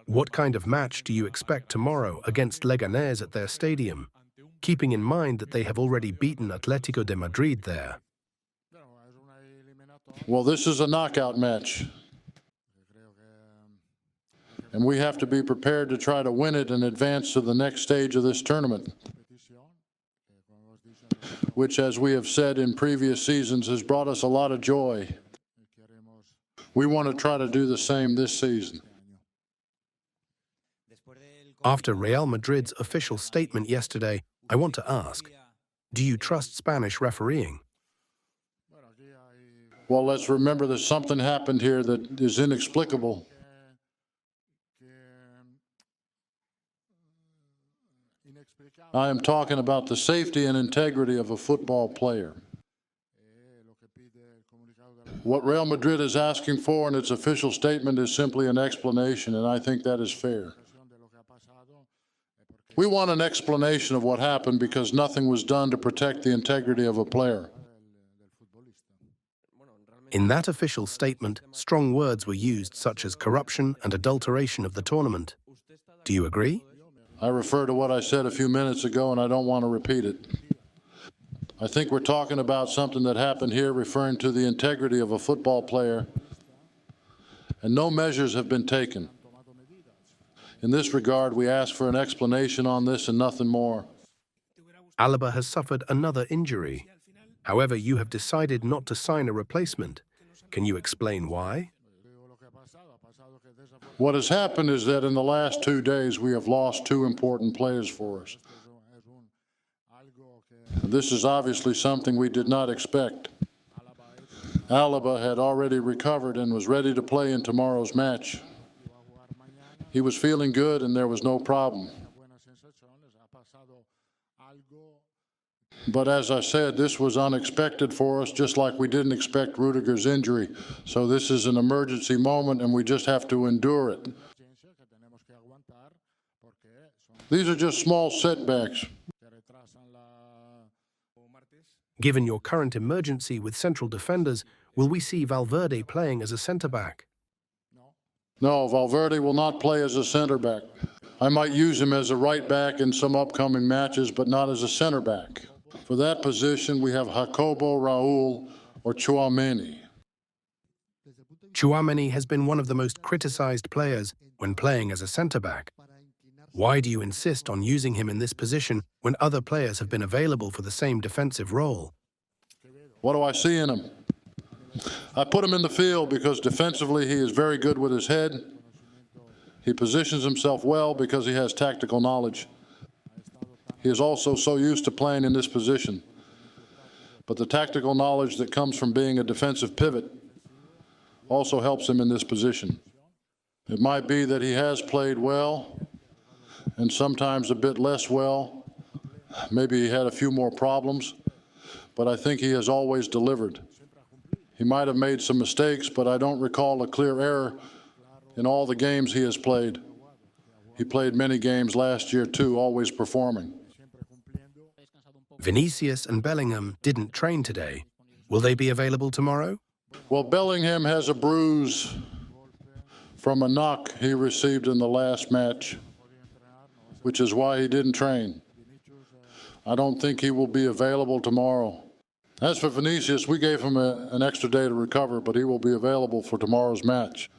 What kind of match do you expect tomorrow against Leganés at their stadium, keeping in mind that they have already beaten Atlético de Madrid there? Well, this is a knockout match, and we have to be prepared to try to win it and advance to the next stage of this tournament, which, as we have said in previous seasons, has brought us a lot of joy. We want to try to do the same this season. After Real Madrid's official statement yesterday, I want to ask, do you trust Spanish refereeing? Well, let's remember that something happened here that is inexplicable. I am talking about the safety and integrity of a football player. What Real Madrid is asking for in its official statement is simply an explanation, and I think that is fair. We want an explanation of what happened because nothing was done to protect the integrity of a player. In that official statement, strong words were used such as corruption and adulteration of the tournament. Do you agree? I refer to what I said a few minutes ago, and I don't want to repeat it. I think we're talking about something that happened here referring to the integrity of a football player, and no measures have been taken. In this regard, we ask for an explanation on this and nothing more. Alaba has suffered another injury. However, you have decided not to sign a replacement. Can you explain why? What has happened is that in the last 2 days, we have lost 2 important players for us. This is obviously something we did not expect. Alaba had already recovered and was ready to play in tomorrow's match. He was feeling good and there was no problem. But as I said, this was unexpected for us, just like we didn't expect Rüdiger's injury. So this is an emergency moment and we just have to endure it. These are just small setbacks. Given your current emergency with central defenders, will we see Valverde playing as a centre-back? No, Valverde will not play as a center back. I might use him as a right back in some upcoming matches, but not as a center back. For that position, we have Jacobo, Raul, or tchouameni. Tchouameni has been one of the most criticized players when playing as a centre-back. Why do you insist on using him in this position when other players have been available for the same defensive role? What do I see in him? I put him in the field because defensively he is very good with his head. He positions himself well because he has tactical knowledge. He is also so used to playing in this position. But the tactical knowledge that comes from being a defensive pivot also helps him in this position. It might be that he has played well and sometimes a bit less well. Maybe he had a few more problems, but I think he has always delivered. He might have made some mistakes, but I don't recall a clear error in all the games he has played. He played many games last year too, always performing. Vinicius and Bellingham didn't train today. Will they be available tomorrow? Well, Bellingham has a bruise from a knock he received in the last match, which is why he didn't train. I don't think he will be available tomorrow. As for Vinicius, we gave him an extra day to recover, but he will be available for tomorrow's match.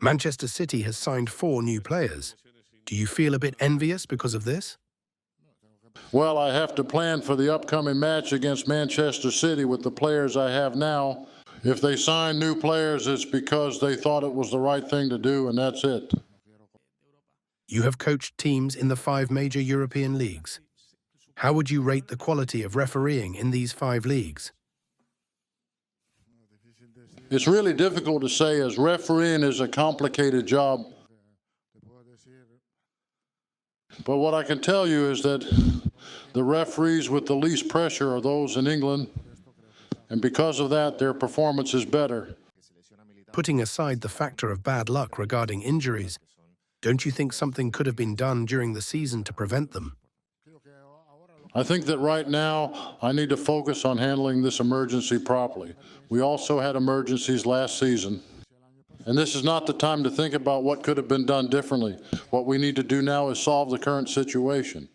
Manchester City has signed 4 new players. Do you feel a bit envious because of this? Well, I have to plan for the upcoming match against Manchester City with the players I have now. If they sign new players, it's because they thought it was the right thing to do, and that's it. You have coached teams in the 5 major European leagues. How would you rate the quality of refereeing in these 5 leagues? It's really difficult to say, as refereeing is a complicated job. But what I can tell you is that the referees with the least pressure are those in England, and because of that, their performance is better. Putting aside the factor of bad luck regarding injuries, don't you think something could have been done during the season to prevent them? I think that right now, I need to focus on handling this emergency properly. We also had emergencies last season. And this is not the time to think about what could have been done differently. What we need to do now is solve the current situation.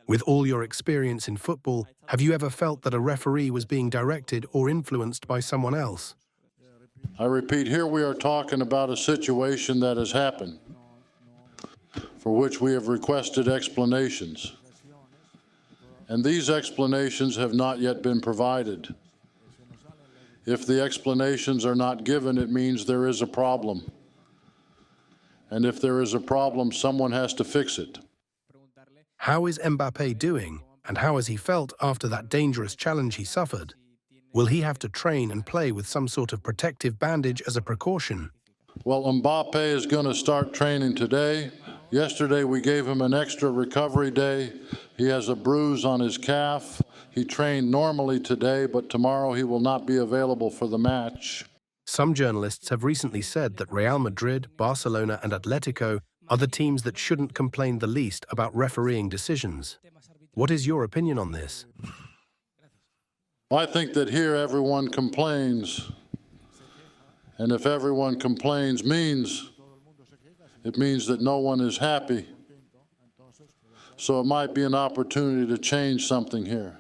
With all your experience in football, have you ever felt that a referee was being directed or influenced by someone else? I repeat, here we are talking about a situation that has happened, for which we have requested explanations. And these explanations have not yet been provided. If the explanations are not given, it means there is a problem. And if there is a problem, someone has to fix it. How is Mbappé doing, and how has he felt after that dangerous challenge he suffered? Will he have to train and play with some sort of protective bandage as a precaution? Well, Mbappe is going to start training today. Yesterday, we gave him an extra recovery day. He has a bruise on his calf. He trained normally today, but tomorrow he will not be available for the match. Some journalists have recently said that Real Madrid, Barcelona, and Atletico are the teams that shouldn't complain the least about refereeing decisions. What is your opinion on this? I think that here everyone complains. And if everyone complains it means that no one is happy. So it might be an opportunity to change something here.